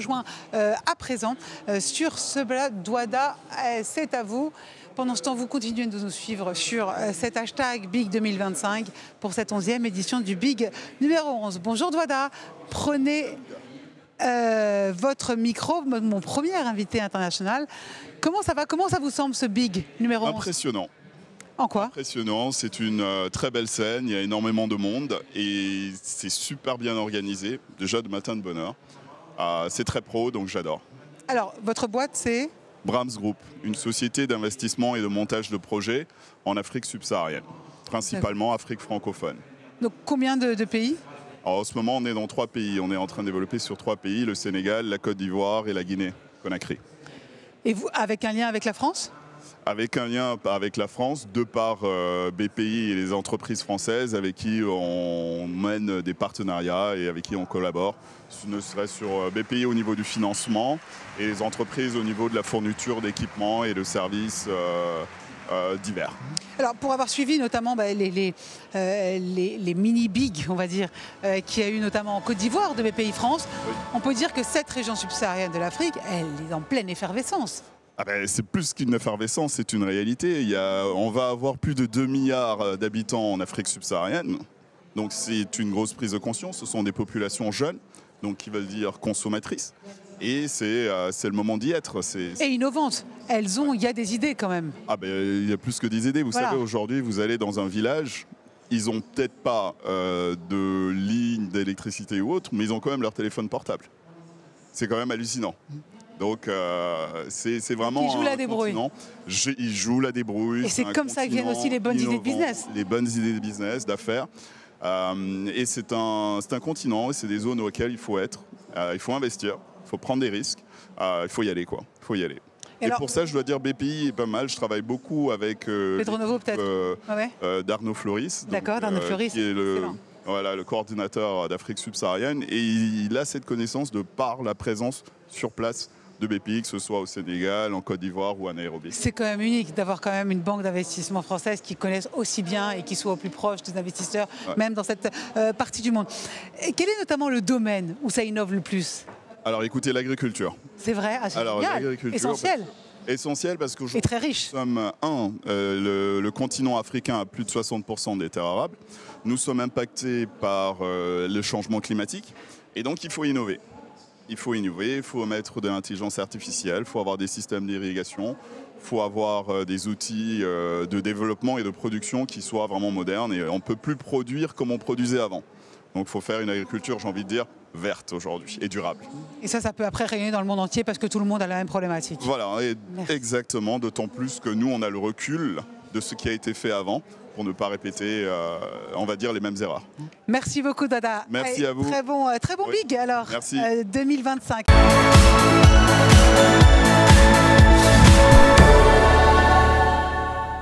rejoint à présent sur ce blog Douada. C'est à vous. Pendant ce temps, vous continuez de nous suivre sur cet hashtag Big 2025 pour cette 11e édition du Big numéro 11. Bonjour Douada, prenez votre micro, mon premier invité international. Comment ça va? Comment ça vous semble ce Big numéro 11? Impressionnant. En quoi? Impressionnant, c'est une très belle scène, il y a énormément de monde et c'est super bien organisé, déjà de matin de bonne heure. C'est très pro, donc j'adore. Alors, votre boîte, c'est? Brahms Group, une société d'investissement et de montage de projets en Afrique subsaharienne, principalement Afrique francophone. Donc combien de pays? Alors, en ce moment, on est dans 3 pays. On est en train de développer sur 3 pays, le Sénégal, la Côte d'Ivoire et la Guinée-Conakry. Et vous, avec un lien avec la France? Avec un lien avec la France, de par BPI et les entreprises françaises avec qui on mène des partenariats et avec qui on collabore. Ce ne serait sur BPI au niveau du financement et les entreprises au niveau de la fourniture d'équipements et de services divers. Alors, pour avoir suivi notamment les mini-bigs, on va dire, qu'il y a eu notamment en Côte d'Ivoire de BPI France, oui. On peut dire que cette région subsaharienne de l'Afrique, elle est en pleine effervescence. Ah ben, c'est plus qu'une effervescence, c'est une réalité. On va avoir plus de 2 milliards d'habitants en Afrique subsaharienne. Donc c'est une grosse prise de conscience. Ce sont des populations jeunes, donc qui veulent dire consommatrices. Et c'est le moment d'y être. Et innovantes. Il y a des idées quand même. Ah ben, il y a plus que des idées. Vous savez, aujourd'hui, vous allez dans un village, ils n'ont peut-être pas de ligne d'électricité ou autre, mais ils ont quand même leur téléphone portable. C'est quand même hallucinant. Donc c'est vraiment ils jouent la débrouille. Ils jouent la débrouille. Et c'est comme ça que viennent aussi les bonnes idées de business. Les bonnes idées de business, d'affaires. Et c'est un continent, et c'est des zones auxquelles il faut être. Il faut investir, il faut prendre des risques, il faut y aller quoi. Il faut y aller. Et alors, pour ça, je dois dire BPI est pas mal. Je travaille beaucoup avec d'Arnaud Floris. D'accord, d'Arnaud Floris. Qui est le coordinateur d'Afrique subsaharienne. Et il a cette connaissance de par la présence sur place de BPI, que ce soit au Sénégal, en Côte d'Ivoire ou à Nairobi. C'est quand même unique d'avoir quand même une banque d'investissement française qui connaisse aussi bien et qui soit au plus proche des investisseurs, même dans cette partie du monde. Et quel est notamment le domaine où ça innove le plus? Alors écoutez, l'agriculture. C'est vrai, essentiel. Essentiel parce qu'aujourd'hui, très riche. Nous sommes le continent africain a plus de 60% des terres arables. Nous sommes impactés par le changement climatique et donc il faut innover. Il faut innover, il faut mettre de l'intelligence artificielle, il faut avoir des systèmes d'irrigation, il faut avoir des outils de développement et de production qui soient vraiment modernes et on ne peut plus produire comme on produisait avant. Donc il faut faire une agriculture, j'ai envie de dire, verte aujourd'hui et durable. Et ça peut après rayonner dans le monde entier parce que tout le monde a la même problématique. Voilà, exactement, d'autant plus que nous, on a le recul de ce qui a été fait avant pour ne pas répéter, on va dire, les mêmes erreurs. Merci beaucoup, Douada. Merci à vous. Très bon Big, alors, Merci. 2025.